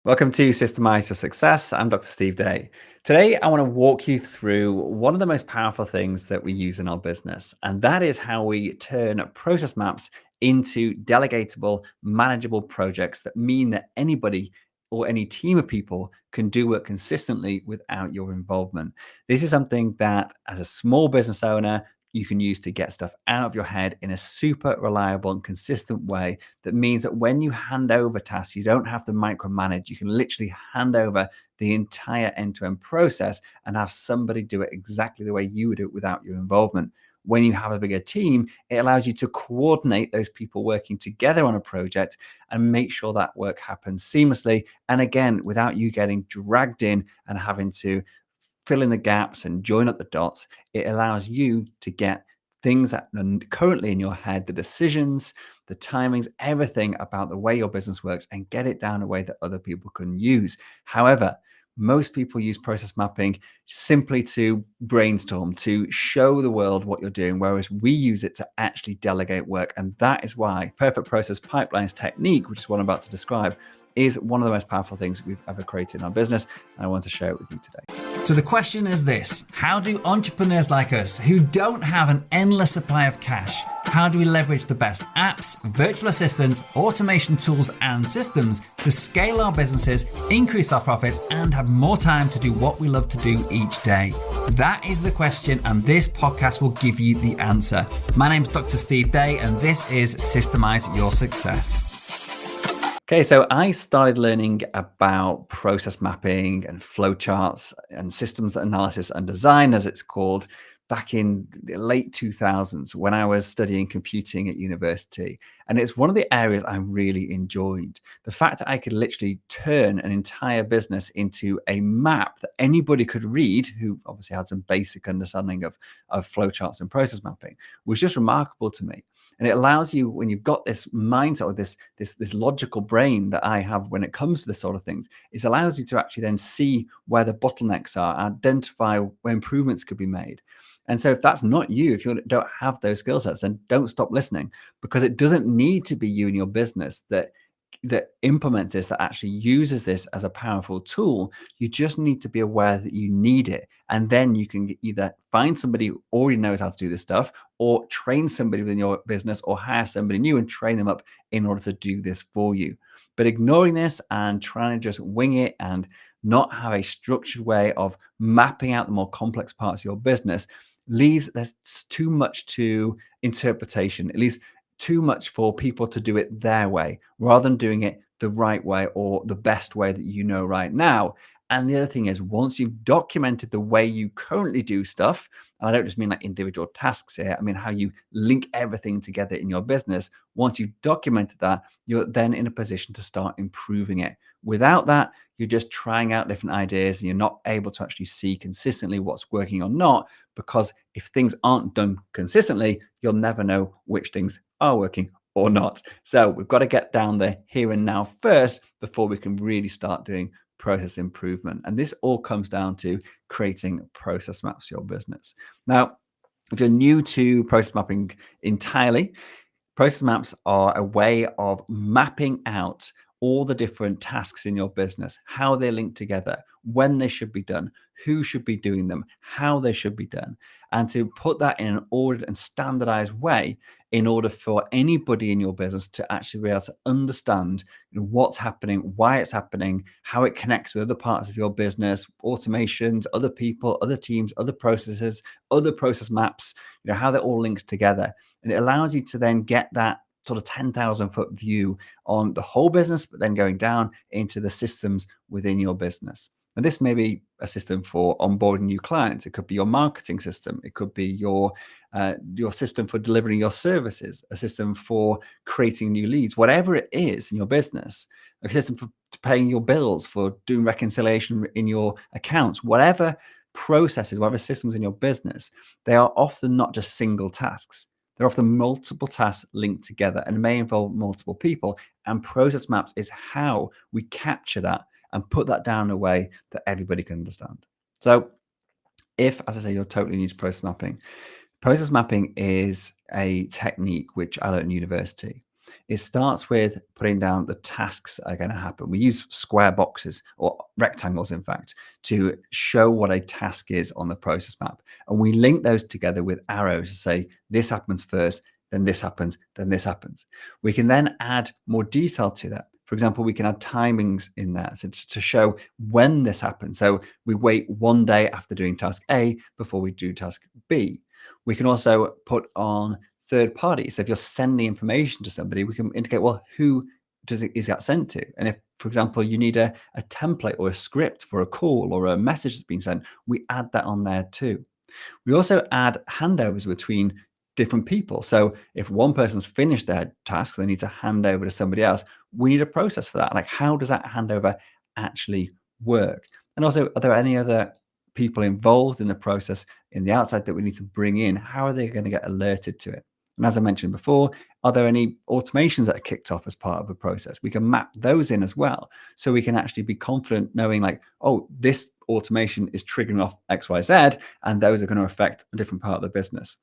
Welcome to Systemize Your Success. I'm Dr. Steve Day. Today, I want to walk you through one of the most powerful things that we use in our business, and that is how we turn process maps into delegatable, manageable projects that mean that anybody or any team of people can do work consistently without your involvement. This is something that, as a small business owner, you can use to get stuff out of your head in a super reliable and consistent way. That means that when you hand over tasks, you don't have to micromanage. You can literally hand over the entire end-to-end process and have somebody do it exactly the way you would do it without your involvement. When you have a bigger team, it allows you to coordinate those people working together on a project and make sure that work happens seamlessly. And again, without you getting dragged in and having to fill in the gaps and join up the dots. It allows you to get things that are currently in your head, the decisions, the timings, everything about the way your business works, and get it down a way that other people can use. However, most people use process mapping simply to brainstorm, to show the world what you're doing, whereas we use it to actually delegate work. And that is why Perfect Process Pipelines technique, which is what I'm about to describe, is one of the most powerful things we've ever created in our business. And I want to share it with you today. So the question is this: how do entrepreneurs like us, who don't have an endless supply of cash, how do we leverage the best apps, virtual assistants, automation tools, and systems to scale our businesses, increase our profits, and have more time to do what we love to do each day? That is the question, and this podcast will give you the answer. My name's Dr. Steve Day, and this is Systemize Your Success. Okay, so I started learning about process mapping and flowcharts and systems analysis and design, as it's called, back in the late 2000s when I was studying computing at university. And it's one of the areas I really enjoyed. The fact that I could literally turn an entire business into a map that anybody could read, who obviously had some basic understanding of flowcharts and process mapping, was just remarkable to me. And it allows you, when you've got this mindset or this logical brain that I have when it comes to this sort of things, it allows you to actually then see where the bottlenecks are, identify where improvements could be made. And so if that's not you, if you don't have those skill sets, then don't stop listening, because it doesn't need to be you and your business that implements this, that actually uses this as a powerful tool. You just need to be aware that you need it. And then you can either find somebody who already knows how to do this stuff, or train somebody within your business, or hire somebody new and train them up in order to do this for you. But ignoring this and trying to just wing it and not have a structured way of mapping out the more complex parts of your business there's too much to interpretation. It leaves too much for people to do it their way rather than doing it the right way or the best way that you know right now. And the other thing is, once you've documented the way you currently do stuff, and I don't just mean like individual tasks here, I mean how you link everything together in your business. Once you've documented that, you're then in a position to start improving it. Without that, you're just trying out different ideas and you're not able to actually see consistently what's working or not, because if things aren't done consistently, you'll never know which things are working or not. So we've got to get down there here and now first before we can really start doing process improvement. And this all comes down to creating process maps for your business. Now, if you're new to process mapping entirely, process maps are a way of mapping out all the different tasks in your business, how they link together, when they should be done, who should be doing them, how they should be done, and to put that in an ordered and standardized way in order for anybody in your business to actually be able to understand what's happening, why it's happening, how it connects with other parts of your business, automations, other people, other teams, other processes, other process maps, how that all links together. And it allows you to then get that sort of 10,000 foot view on the whole business, but then going down into the systems within your business. And this may be a system for onboarding new clients. It could be your marketing system. It could be your system for delivering your services, a system for creating new leads, whatever it is in your business, a system for paying your bills, for doing reconciliation in your accounts, whatever processes, whatever systems in your business, they are often not just single tasks. They're often multiple tasks linked together and may involve multiple people. And process maps is how we capture that and put that down in a way that everybody can understand. So if, as I say, you're totally new to process mapping is a technique which I learned in university. It starts with putting down the tasks that are going to happen. We use square boxes or rectangles, in fact, to show what a task is on the process map. And we link those together with arrows to say this happens first, then this happens, then this happens. We can then add more detail to that. For example, we can add timings in there to show when this happens. So we wait one day after doing task A before we do task B. We can also put on third parties. So if you're sending information to somebody, we can indicate, well, who is that sent to? And if, for example, you need a template or a script for a call or a message that's been sent, we add that on there too. We also add handovers between different people. So if one person's finished their task, they need to hand over to somebody else. We need a process for that. Like, how does that handover actually work? And also, are there any other people involved in the process in the outside that we need to bring in? How are they going to get alerted to it? And as I mentioned before, are there any automations that are kicked off as part of a process? We can map those in as well. So we can actually be confident knowing like, oh, this automation is triggering off X, Y, Z, and those are going to affect a different part of the business.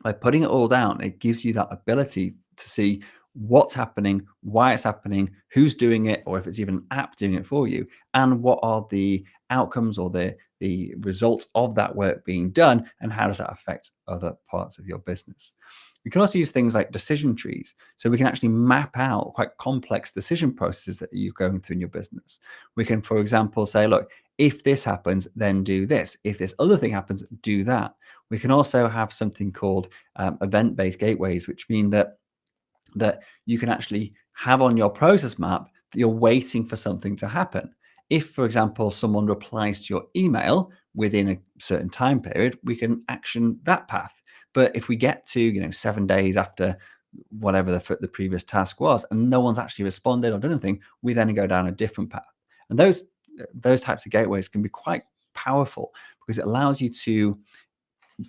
By putting it all down, it gives you that ability to see what's happening, why it's happening, who's doing it, or if it's even an app doing it for you, and what are the outcomes or the results of that work being done, and how does that affect other parts of your business. We can also use things like decision trees. So we can actually map out quite complex decision processes that you're going through in your business. We can, for example, say, look, if this happens, then do this. If this other thing happens, do that. We can also have something called event-based gateways, which mean that you can actually have on your process map that you're waiting for something to happen. If, for example, someone replies to your email within a certain time period, we can action that path. But if we get to 7 days after whatever the previous task was, and no one's actually responded or done anything, we then go down a different path. And those types of gateways can be quite powerful because it allows you to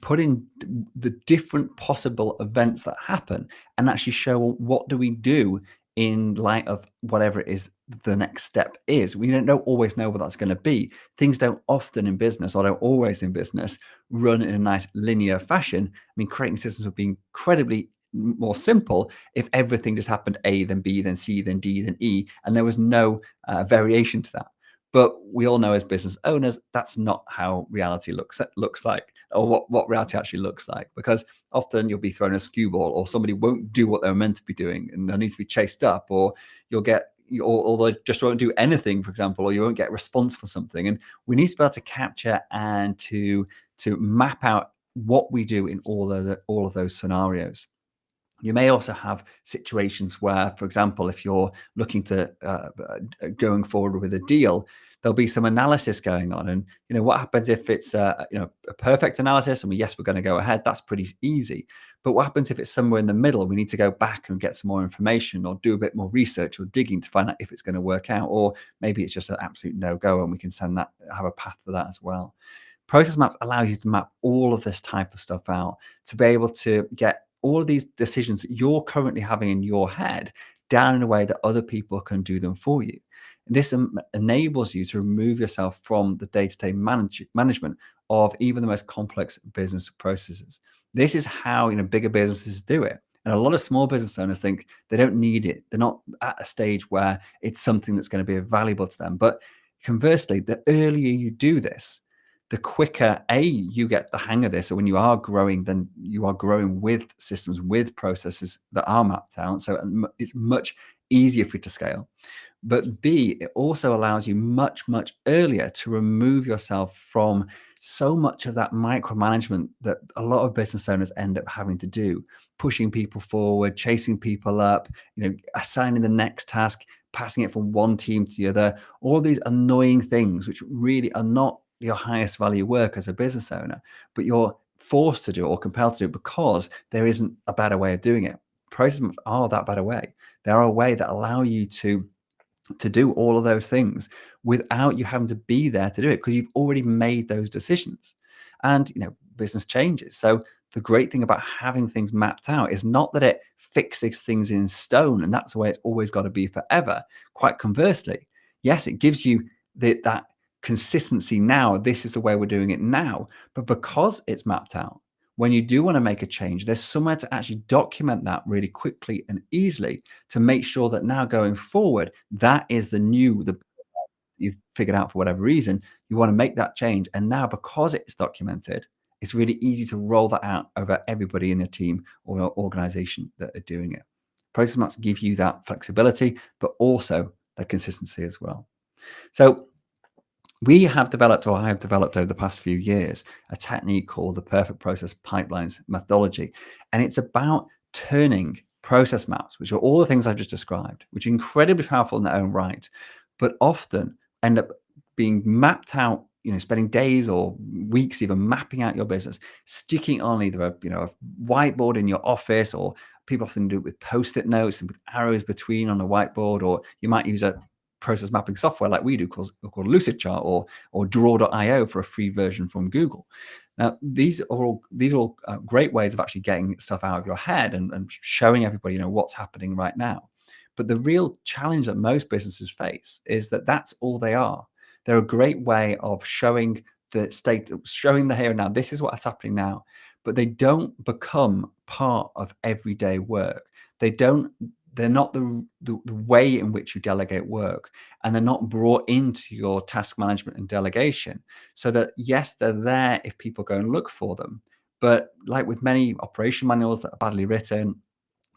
put in the different possible events that happen and actually show what do we do in light of whatever it is the next step is. We don't always know what that's going to be. Things don't often in business, or don't always in business, run in a nice linear fashion. I mean, creating systems would be incredibly more simple if everything just happened A, then B, then C, then D, then E, and there was no variation to that. But we all know as business owners, that's not how reality looks like, or what reality actually looks like, because often you'll be thrown a skew ball, or somebody won't do what they're meant to be doing and they'll need to be chased up, or or they just won't do anything, for example, or you won't get a response for something. And we need to be able to capture and to map out what we do in all of those scenarios. You may also have situations where, for example, if you're looking to going forward with a deal, there'll be some analysis going on. And what happens if it's a perfect analysis and we're going to go ahead? That's pretty easy. But what happens if it's somewhere in the middle? We need to go back and get some more information, or do a bit more research or digging to find out if it's going to work out, or maybe it's just an absolute no-go, and we can have a path for that as well. Process maps allow you to map all of this type of stuff out, to be able to get all of these decisions that you're currently having in your head down in a way that other people can do them for you. This enables you to remove yourself from the day-to-day management of even the most complex business processes. This is how bigger businesses do it. And a lot of small business owners think they don't need it. They're not at a stage where it's something that's going to be valuable to them. But conversely, the earlier you do this, the quicker you get the hang of this. So when you are growing, then you are growing with systems, with processes that are mapped out. So it's much easier for you to scale. But B, it also allows you much, much earlier to remove yourself from so much of that micromanagement that a lot of business owners end up having to do, pushing people forward, chasing people up, assigning the next task, passing it from one team to the other, all these annoying things, which really are not your highest value work as a business owner, but you're forced to do it or compelled to do it because there isn't a better way of doing it. Process maps are that better way. They are a way that allow you to do all of those things without you having to be there to do it, because you've already made those decisions. And business changes. So the great thing about having things mapped out is not that it fixes things in stone and that's the way it's always got to be forever. Quite conversely, yes, it gives you that consistency now. This is the way we're doing it now. But because it's mapped out, when you do want to make a change, there's somewhere to actually document that really quickly and easily to make sure that now going forward, that is the you've figured out for whatever reason, you want to make that change. And now because it's documented, it's really easy to roll that out over everybody in your team or your organization that are doing it. Process maps give you that flexibility, but also the consistency as well. So we have developed, or I have developed over the past few years, a technique called the perfect process pipelines methodology. And it's about turning process maps, which are all the things I've just described, which are incredibly powerful in their own right, but often end up being mapped out, spending days or weeks even mapping out your business, sticking on either a whiteboard in your office, or people often do it with post-it notes and with arrows between on a whiteboard, or you might use a process mapping software like we do called Lucidchart, or Draw.io for a free version from Google. Now, these are all great ways of actually getting stuff out of your head and showing everybody what's happening right now. But the real challenge that most businesses face is that that's all they are. They're a great way of showing the state, showing the here and now. This is what's happening now, but they don't become part of everyday work. They're not the way in which you delegate work, and they're not brought into your task management and delegation. So that, yes, they're there if people go and look for them. But like with many operation manuals that are badly written,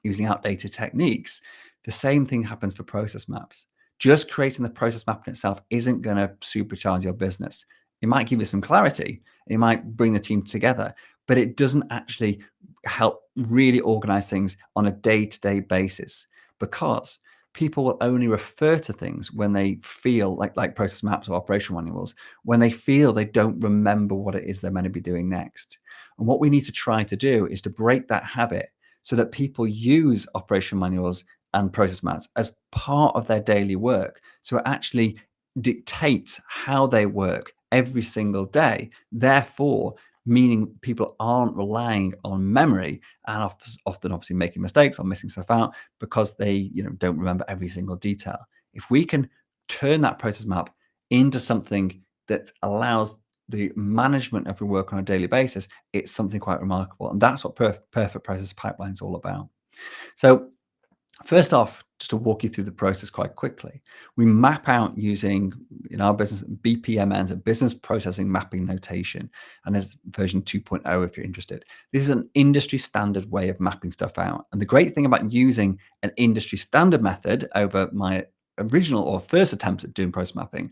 using outdated techniques, the same thing happens for process maps. Just creating the process map in itself isn't going to supercharge your business. It might give you some clarity, it might bring the team together, but it doesn't actually help really organize things on a day-to-day basis, because people will only refer to things when they feel like process maps or operational manuals, when they feel they don't remember what it is they're meant to be doing next. And what we need to try to do is to break that habit so that people use operational manuals and process maps as part of their daily work. So it actually dictates how they work every single day. Therefore, meaning people aren't relying on memory and often obviously making mistakes or missing stuff out because they don't remember every single detail. If we can turn that process map into something that allows the management of your work on a daily basis, it's something quite remarkable. And that's what perfect process pipeline is all about. So first off, just to walk you through the process quite quickly, we map out using, in our business, BPMN, a business processing mapping notation, and there's version 2.0 if you're interested. This is an industry standard way of mapping stuff out. And the great thing about using an industry standard method over my original or first attempt at doing process mapping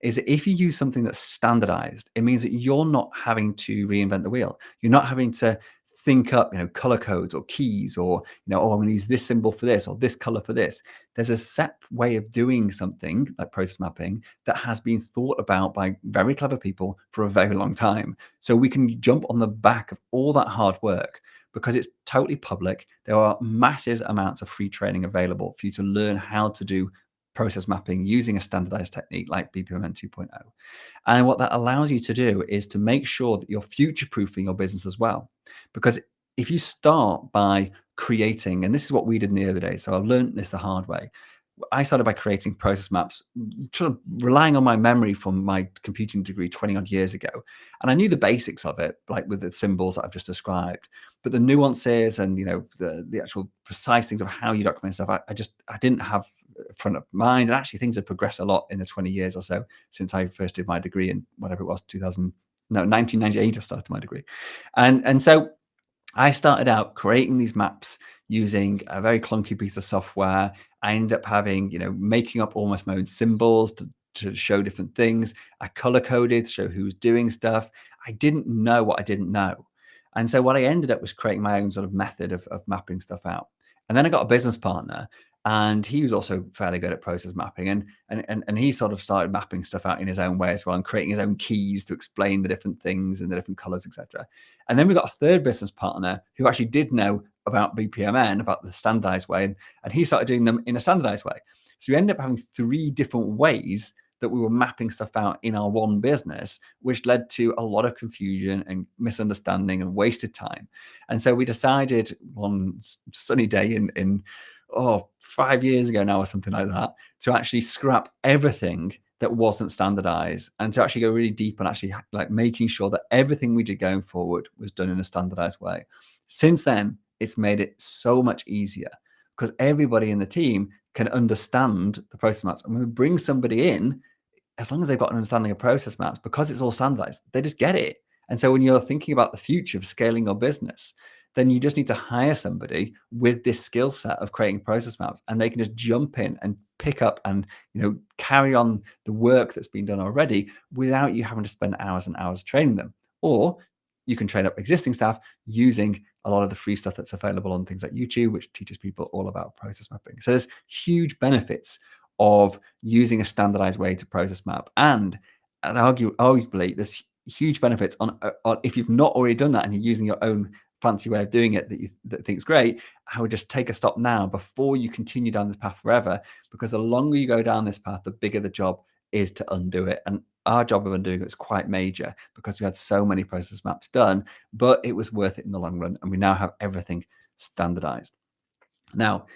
is that if you use something that's standardized, it means that you're not having to reinvent the wheel. You're not having to think up, color codes or keys, or, oh, I'm going to use this symbol for this or this color for this. There's a set way of doing something like process mapping that has been thought about by very clever people for a very long time. So we can jump on the back of all that hard work because it's totally public. There are massive amounts of free training available for you to learn how to do process mapping using a standardized technique like BPMN 2.0. And what that allows you to do is to make sure that you're future-proofing your business as well. Because if you start by creating, and this is what we did in the early days, so I've learned this the hard way. I started by creating process maps, sort of relying on my memory from my computing degree 20 odd years ago. And I knew the basics of it, like with the symbols that I've just described, but the nuances and, the actual precise things of how you document stuff, I didn't have front of mind. And actually things have progressed a lot in the 20 years or so since I first did my degree in whatever it was, 1998, I started my degree. And so I started out creating these maps using a very clunky piece of software. I ended up having, making up almost my own symbols to show different things. I color coded to show who's doing stuff. I didn't know what I didn't know. And so what I ended up was creating my own sort of method of mapping stuff out. And then I got a business partner, and he was also fairly good at process mapping, and he sort of started mapping stuff out in his own way as well, and creating his own keys to explain the different things and the different colors, etc. And then we got a third business partner who actually did know about BPMN, about the standardized way, and he started doing them in a standardized way. So we ended up having 3 different ways that we were mapping stuff out in our one business, which led to a lot of confusion and misunderstanding and wasted time. And so we decided one sunny day in 5 years ago now or something like that, to actually scrap everything that wasn't standardized, and to actually go really deep on actually like making sure that everything we did going forward was done in a standardized way. Since then, it's made it so much easier because everybody in the team can understand the process maps. And when we bring somebody in, as long as they've got an understanding of process maps, because it's all standardized, they just get it. And so when you're thinking about the future of scaling your business, then you just need to hire somebody with this skill set of creating process maps, and they can just jump in and pick up and carry on the work that's been done already without you having to spend hours and hours training them. Or you can train up existing staff using a lot of the free stuff that's available on things like YouTube, which teaches people all about process mapping. So there's huge benefits of using a standardized way to process map, and arguably there's huge benefits on if you've not already done that and you're using your own fancy way of doing it that think is great. I would just take a stop now before you continue down this path forever, because the longer you go down this path, the bigger the job is to undo it. And our job of undoing it was quite major because we had so many process maps done, but it was worth it in the long run, and we now have everything standardized. Now,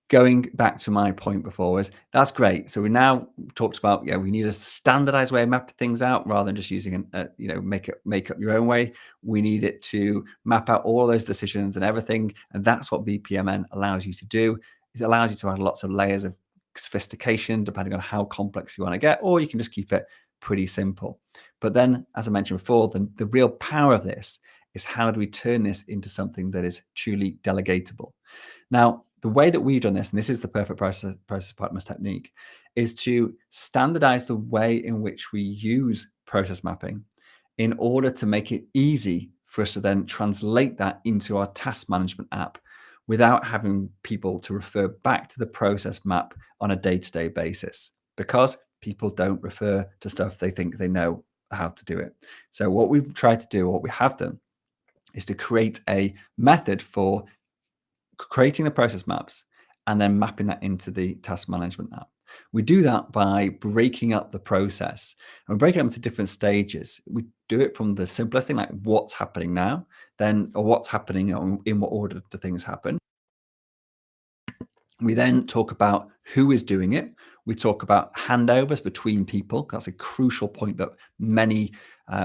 going back to my point before, is that's great. So we now talked about, we need a standardized way of mapping things out rather than just using make up your own way. We need it to map out all those decisions and everything, and that's what BPMN allows you to do. It allows you to add lots of layers of sophistication depending on how complex you want to get, or you can just keep it pretty simple. But then, as I mentioned before, the real power of this is how do we turn this into something that is truly delegatable. Now, the way that we've done this, and this is the perfect process partners technique, is to standardize the way in which we use process mapping in order to make it easy for us to then translate that into our task management app without having people to refer back to the process map on a day-to-day basis, because people don't refer to stuff they think they know how to do it. So what we've tried to do, what we have done, is to create a method for creating the process maps and then mapping that into the task management app. We do that by breaking up the process, and we break it up into different stages. We do it from the simplest thing, like what's happening now, then or what's happening, in what order do things happen. We then talk about who is doing it. We talk about handovers between people. That's a crucial point, that many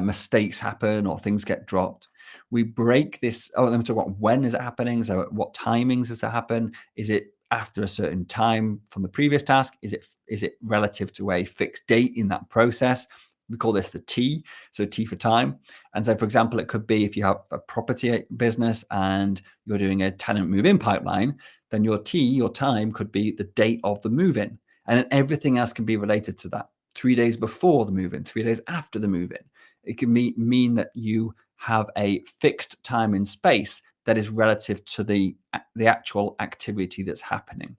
mistakes happen or things get dropped. We break this. Oh, then we talk about when is it happening. So at what timings does it happen? Is it after a certain time from the previous task? Is it relative to a fixed date in that process? We call this the T, so T for time. And so, for example, it could be if you have a property business and you're doing a tenant move-in pipeline, then your T, your time, could be the date of the move-in. And then everything else can be related to that. 3 days before the move-in, 3 days after the move-in. It can mean that you have a fixed time in space that is relative to the actual activity that's happening.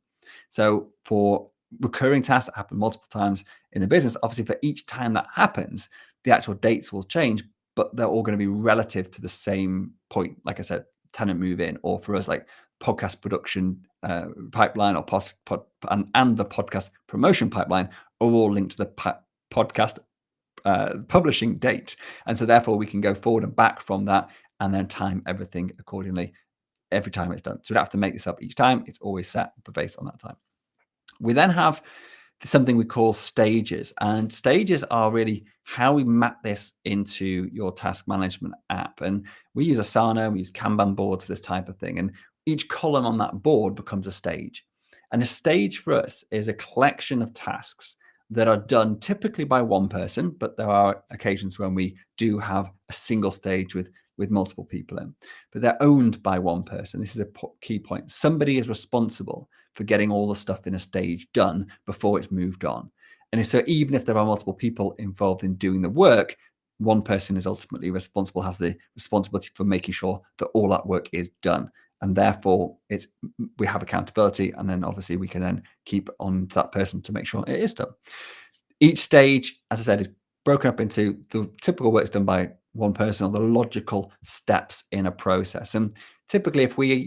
So for recurring tasks that happen multiple times in the business, obviously for each time that happens, the actual dates will change, but they're all going to be relative to the same point. Like I said, tenant move in, or for us, like podcast production pipeline, or and the podcast promotion pipeline are all linked to the podcast publishing date. And so therefore we can go forward and back from that and then time everything accordingly every time it's done. So we don't have to make this up each time. It's always set based on that time. We then have something we call stages, and stages are really how we map this into your task management app. And we use Asana, we use Kanban boards for this type of thing, and each column on that board becomes a stage. And a stage for us is a collection of tasks that are done typically by one person, but there are occasions when we do have a single stage with multiple people in, but they're owned by one person. This is a key point. Somebody is responsible for getting all the stuff in a stage done before it's moved on. And so even if there are multiple people involved in doing the work, one person is ultimately responsible, has the responsibility for making sure that all that work is done. And therefore we have accountability, and then obviously we can then keep on to that person to make sure it is done. Each stage, as I said, is broken up into the typical work done by one person, or the logical steps in a process. And typically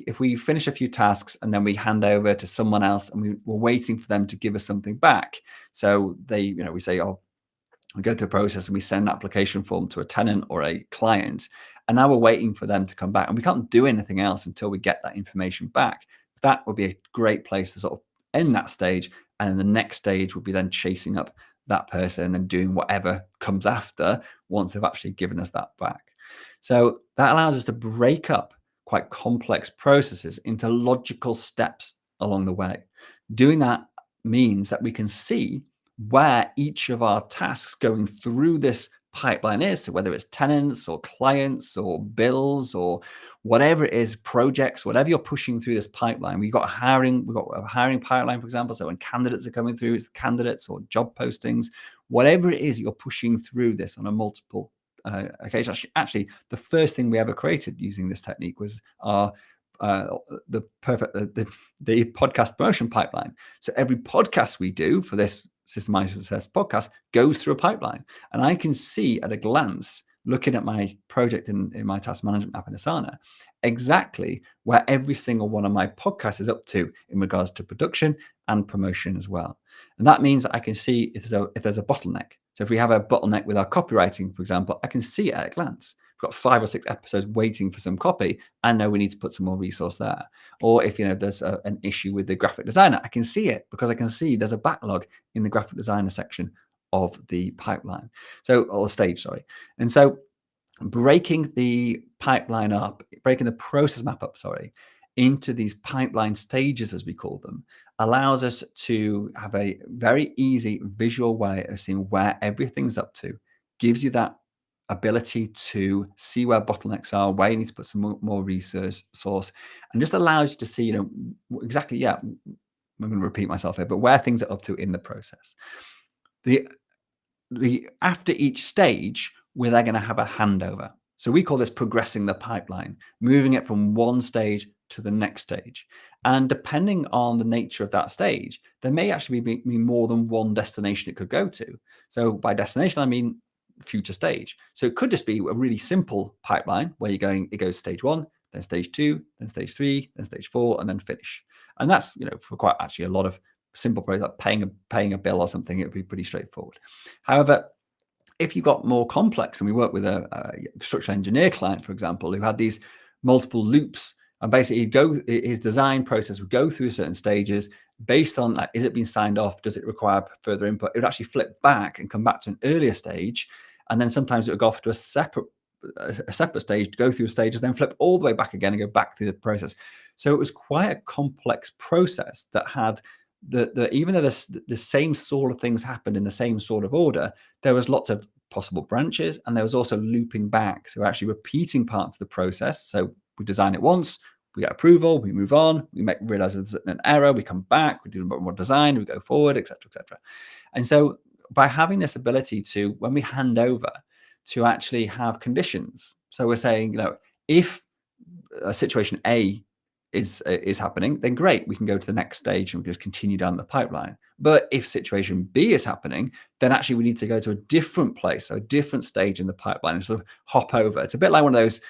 if we finish a few tasks and then we hand over to someone else and we're waiting for them to give us something back. So we say, we go through a process and we send an application form to a tenant or a client, and now we're waiting for them to come back, and we can't do anything else until we get that information back. That would be a great place to sort of end that stage, and the next stage would be then chasing up that person and doing whatever comes after once they've actually given us that back. So that allows us to break up quite complex processes into logical steps along the way. Doing that means that we can see where each of our tasks going through this pipeline is. So whether it's tenants or clients or bills or whatever it is, projects, whatever you're pushing through this pipeline. We've got a hiring pipeline, for example. So when candidates are coming through, it's candidates or job postings, whatever it is, you're pushing through this on a multiple occasion. Actually, the first thing we ever created using this technique was our the podcast promotion pipeline. So every podcast we do for this Systemized Success podcast goes through a pipeline, and I can see at a glance, looking at my project in my task management app in Asana, exactly where every single one of my podcasts is up to in regards to production and promotion as well. And that means that I can see if there's a bottleneck. So if we have a bottleneck with our copywriting, for example, I can see it at a glance. We've got 5 or 6 episodes waiting for some copy. I know we need to put some more resource there. Or if there's an issue with the graphic designer, I can see it because I can see there's a backlog in the graphic designer section of the pipeline. Or stage, sorry. And so breaking the pipeline up, breaking the process map up, into these pipeline stages, as we call them, allows us to have a very easy visual way of seeing where everything's up to, gives you that ability to see where bottlenecks are, where you need to put some more resource, and just allows you to see, exactly, I'm going to repeat myself here, but where things are up to in the process. After each stage, we're then going to have a handover. So we call this progressing the pipeline, moving it from one stage to the next stage. And depending on the nature of that stage, there may actually be more than one destination it could go to. So by destination, I mean future stage. So it could just be a really simple pipeline where it goes stage 1, then stage 2, then stage 3, then stage 4, and then finish. And that's, for quite actually a lot of simple process, like paying a bill or something, it would be pretty straightforward. However, if you've got more complex, and we work with a structural engineer client, for example, who had these multiple loops, and basically his design process would go through certain stages based on, like, is it being signed off? Does it require further input? It would actually flip back and come back to an earlier stage. And then sometimes it would go off to a separate stage to go through stages, then flip all the way back again and go back through the process. So it was quite a complex process that had even though the same sort of things happened in the same sort of order, there was lots of possible branches, and there was also looping back. So actually repeating parts of the process. So we design it once, we get approval, we move on, we realize there's an error, we come back, we do a bit more design, we go forward, etc., etc. And so by having this ability to, when we hand over, to actually have conditions. So we're saying, if a situation A is happening, then great, we can go to the next stage and just continue down the pipeline. But if situation B is happening, then actually we need to go to a different place, so a different stage in the pipeline, and sort of hop over. It's a bit like one of those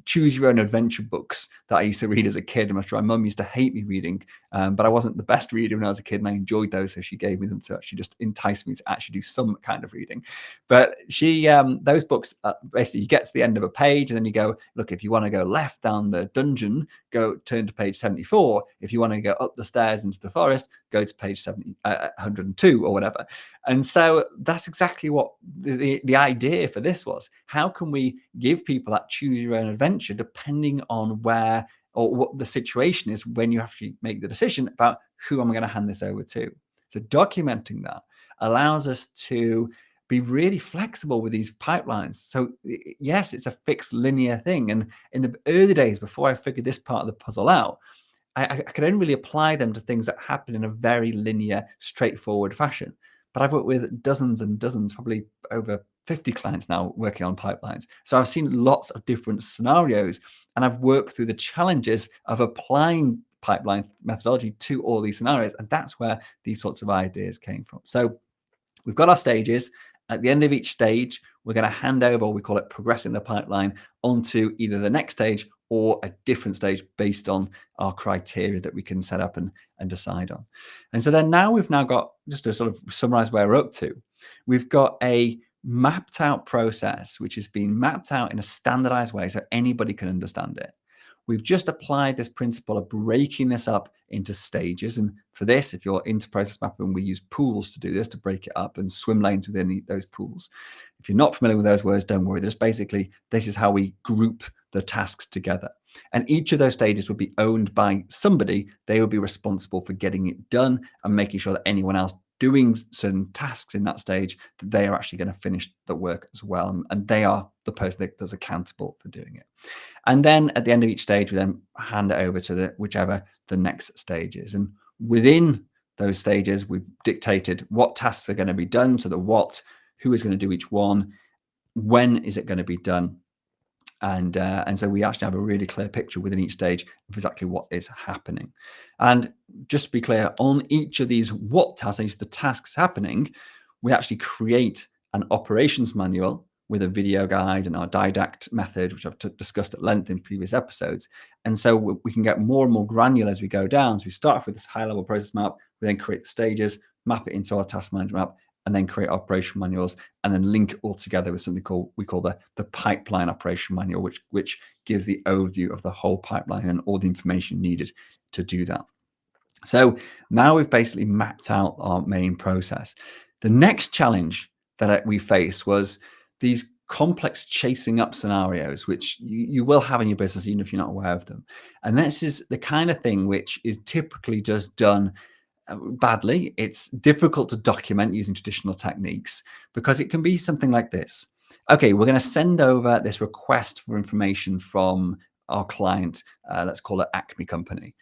choose your own adventure books that I used to read as a kid. And my mum used to hate me reading, but I wasn't the best reader when I was a kid, and I enjoyed those, so she gave me them to actually just entice me to actually do some kind of reading. But those books, basically you get to the end of a page, and then you go, look, if you want to go left down the dungeon, turn to page 74. If you want to go up the stairs into the forest, go to page 102 or whatever. And so that's exactly what the idea for this was. How can we give people that choose your own adventure depending on where or what the situation is when you have to make the decision about who am I going to hand this over to? So documenting that allows us to be really flexible with these pipelines. So yes, it's a fixed linear thing. And in the early days, before I figured this part of the puzzle out, I could only really apply them to things that happen in a very linear, straightforward fashion. But I've worked with dozens and dozens, probably over 50 clients now working on pipelines. So I've seen lots of different scenarios, and I've worked through the challenges of applying pipeline methodology to all these scenarios. And that's where these sorts of ideas came from. So we've got our stages. At the end of each stage, we're going to hand over, we call it progressing the pipeline, onto either the next stage or a different stage based on our criteria that we can set up and decide on. And so then we've now got, just to sort of summarize where we're up to, we've got a mapped out process, which has been mapped out in a standardized way so anybody can understand it. we've just applied this principle of breaking this up into stages. And for this, if you're into process mapping, we use pools to do this, to break it up, and swim lanes within those pools. If you're not familiar with those words, don't worry. There's basically, this is how we group the tasks together. And each of those stages would be owned by somebody. They would be responsible for getting it done and making sure that anyone else doing certain tasks in that stage, that they are actually going to finish the work as well. And they are the person that's accountable for doing it. And then at the end of each stage, we then hand it over to whichever the next stage is. And within those stages, we've dictated what tasks are going to be done, so the what, who is going to do each one, when is it going to be done. And so we actually have a really clear picture within each stage of exactly what is happening. And just to be clear, on each of these what tasks, each of the tasks happening, we actually create an operations manual with a video guide and our didact method, which I've discussed at length in previous episodes. And so we can get more and more granular as we go down. So we start off with this high-level process map, we then create the stages, map it into our task management map, and then create operation manuals, and then link it all together with something we call the pipeline operation manual, which gives the overview of the whole pipeline and all the information needed to do that. So now we've basically mapped out our main process. The next challenge that we faced was these complex chasing up scenarios, which you will have in your business even if you're not aware of them. And this is the kind of thing which is typically just done badly. It's difficult to document using traditional techniques because it can be something like this. Okay, we're going to send over this request for information from our client. Let's call it Acme Company.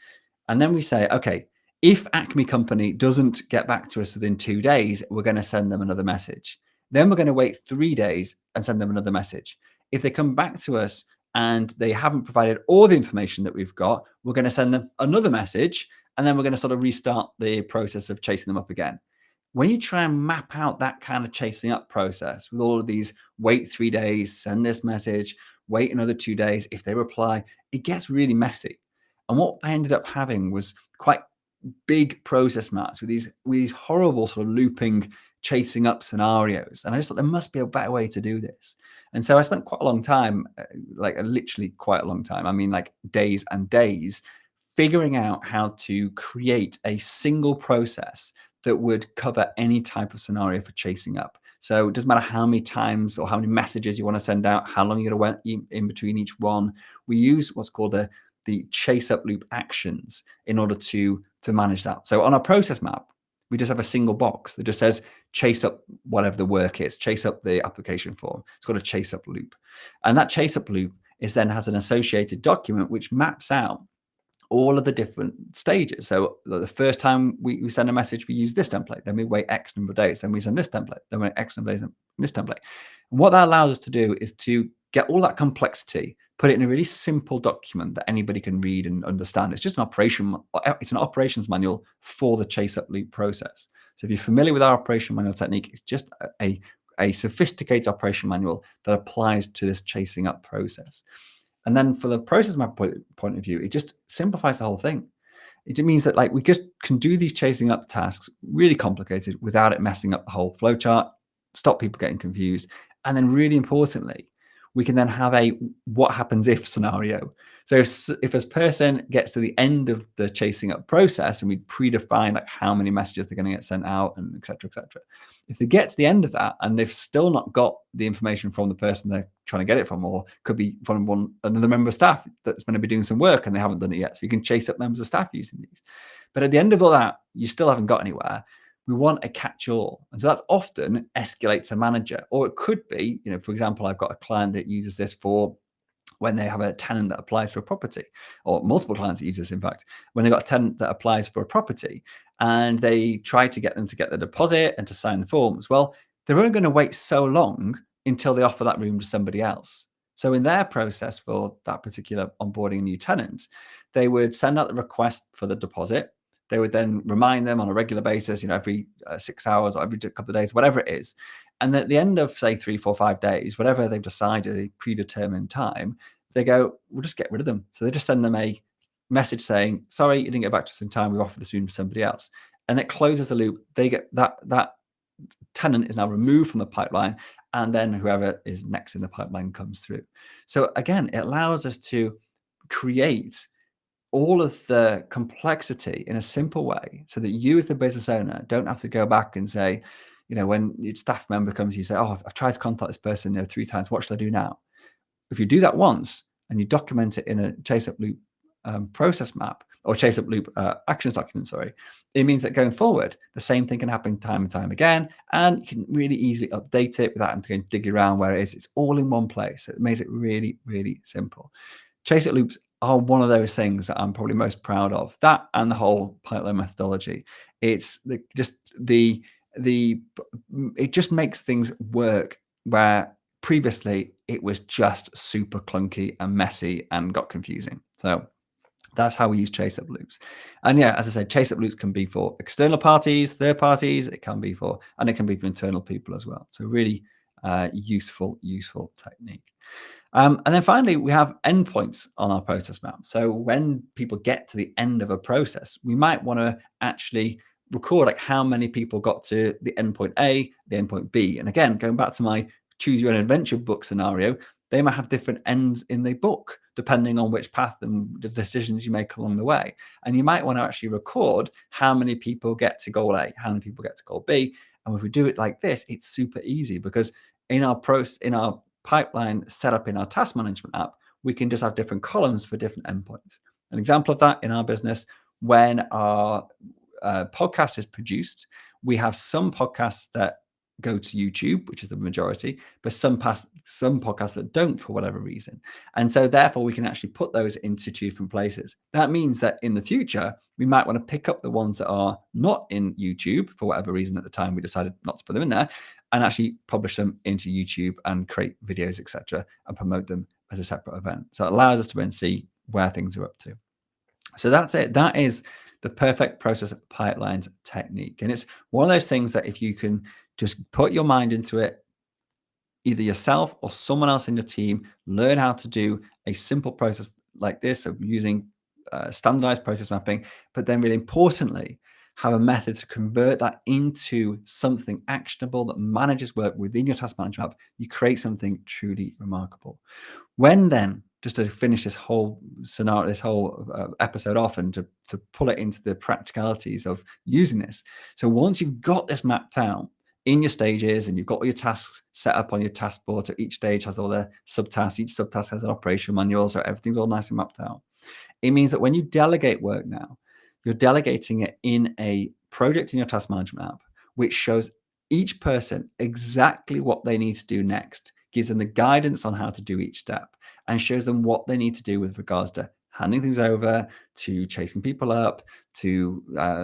And then we say, okay, if Acme Company doesn't get back to us within 2 days, we're going to send them another message. Then we're going to wait 3 days and send them another message. If they come back to us and they haven't provided all the information that we've got, we're going to send them another message. And then we're going to sort of restart the process of chasing them up again. When you try and map out that kind of chasing up process with all of these, wait 3 days, send this message, wait another 2 days, if they reply, it gets really messy. And what I ended up having was quite big process maps with these horrible sort of looping, chasing up scenarios. And I just thought there must be a better way to do this. And so I spent quite a long time, like literally quite a long time. I mean, like days and days, figuring out how to create a single process that would cover any type of scenario for chasing up. So it doesn't matter how many times or how many messages you want to send out, how long you're going to wait in between each one. We use what's called the chase up loop actions in order to manage that. So on our process map, we just have a single box that just says chase up whatever the work is, chase up the application form. It's called a chase up loop. And that chase up loop then has an associated document which maps out all of the different stages. So the first time we send a message, we use this template. Then we wait X number of days. Then we send this template. Then we wait X number of days and this template. And what that allows us to do is to get all that complexity, put it in a really simple document that anybody can read and understand. It's just it's an operations manual for the chase up loop process. So if you're familiar with our operation manual technique, it's just a sophisticated operation manual that applies to this chasing up process. And then for the process map point of view, it just simplifies the whole thing. It means that like we just can do these chasing up tasks really complicated without it messing up the whole flowchart, stop people getting confused. And then really importantly, we can then have a what happens if scenario. So if this person gets to the end of the chasing up process and we predefine like how many messages they're going to get sent out and et cetera, if they get to the end of that and they've still not got the information from the person they're trying to get it from, or could be from another member of staff that's going to be doing some work and they haven't done it yet. So you can chase up members of staff using these. But at the end of all that, you still haven't got anywhere. We want a catch-all. And so that's often escalate to manager, or it could be, for example, I've got a client that uses this for when they have a tenant that applies for a property, or multiple clients that use this, in fact, when they've got a tenant that applies for a property and they try to get them to get the deposit and to sign the forms. Well, they're only going to wait so long until they offer that room to somebody else. So in their process for that particular onboarding a new tenant, they would send out the request for the deposit. They would then remind them on a regular basis, every 6 hours or every couple of days, whatever it is. And at the end of, say, 3, 4, 5 days, whatever they've decided, a predetermined time, they go, we'll just get rid of them. So they just send them a message saying, sorry, you didn't get back to us in time. We've offered this room to somebody else. And it closes the loop. They get that tenant is now removed from the pipeline, and then whoever is next in the pipeline comes through. So again, it allows us to create all of the complexity in a simple way so that you as the business owner don't have to go back and say, when your staff member comes to you, say, oh, I've tried to contact this person 3 times, what should I do now? If you do that once and you document it in a chase up loop process map or chase up loop actions document, it means that going forward, the same thing can happen time and time again, and you can really easily update it without having to go and dig around where it is. It's all in one place. It makes it really, really simple. Chase up loops are one of those things that I'm probably most proud of. That and the whole pipeline methodology. It's it just makes things work where previously it was just super clunky and messy and got confusing. So that's how we use chase up loops. And yeah, as I said, chase up loops can be for external parties, third parties, it can be for internal people as well. So really useful technique. And then finally, we have endpoints on our process map. So when people get to the end of a process, we might want to actually record like how many people got to the endpoint A, the endpoint B. And again, going back to my choose your own adventure book scenario, they might have different ends in the book, depending on which path and the decisions you make along the way. And you might want to actually record how many people get to goal A, how many people get to goal B. And if we do it like this, it's super easy because in our pipeline set up in our task management app, we can just have different columns for different endpoints. An example of that in our business, when our podcast is produced, we have some podcasts that go to YouTube, which is the majority, but some podcasts that don't for whatever reason. And so therefore we can actually put those into 2 different places. That means that in the future, we might want to pick up the ones that are not in YouTube for whatever reason at the time we decided not to put them in there, and actually publish them into YouTube and create videos, etc., and promote them as a separate event. So it allows us to then see where things are up to. So that's it. That is the perfect process pipelines technique. And it's one of those things that if you can just put your mind into it, either yourself or someone else in your team, learn how to do a simple process like this of using standardized process mapping, but then really importantly, have a method to convert that into something actionable that manages work within your task management app, you create something truly remarkable. When then, just to finish this whole scenario, this whole episode off, and to pull it into the practicalities of using this. So once you've got this mapped out in your stages and you've got all your tasks set up on your task board, so each stage has all the subtasks, each subtask has an operation manual, so everything's all nice and mapped out. It means that when you delegate work now, you're delegating it in a project in your task management app, which shows each person exactly what they need to do next, gives them the guidance on how to do each step, and shows them what they need to do with regards to handing things over, to chasing people up, to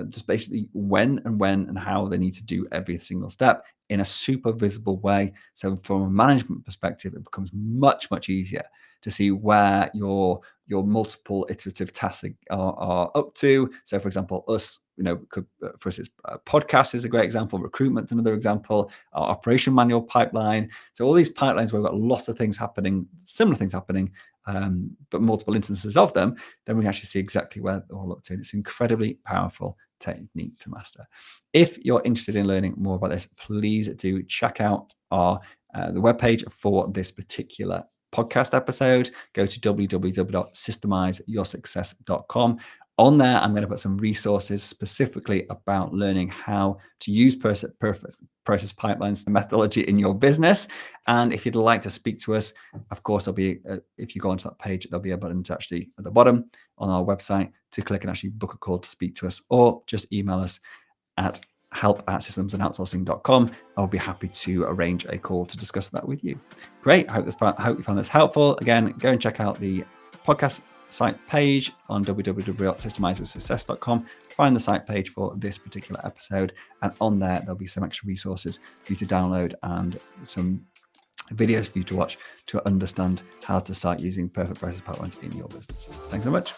just basically when and how they need to do every single step in a super visible way. So from a management perspective, it becomes much, much easier to see where your multiple iterative tasks are up to. So for example, for us, it's podcast is a great example, recruitment's another example, our operation manual pipeline. So all these pipelines where we've got lots of things happening, similar things happening, but multiple instances of them, then we actually see exactly where they're all up to. And it's incredibly powerful technique to master. If you're interested in learning more about this, please do check out the webpage for this particular podcast episode. Go to www.systemizeyoursuccess.com. On there, I'm going to put some resources specifically about learning how to use process pipelines, the methodology in your business. And if you'd like to speak to us, of course, there'll be, if you go onto that page, there'll be a button to actually at the bottom on our website to click and actually book a call to speak to us, or just email us at help@systemsandoutsourcing.com. I'll be happy to arrange a call to discuss that with you. Great. I hope you found this helpful. Again, go and check out the podcast site page on www.systemizeyoursuccess.com. Find the site page for this particular episode, and on there there'll be some extra resources for you to download and some videos for you to watch to understand how to start using perfect process pipelines in your business. Thanks so much.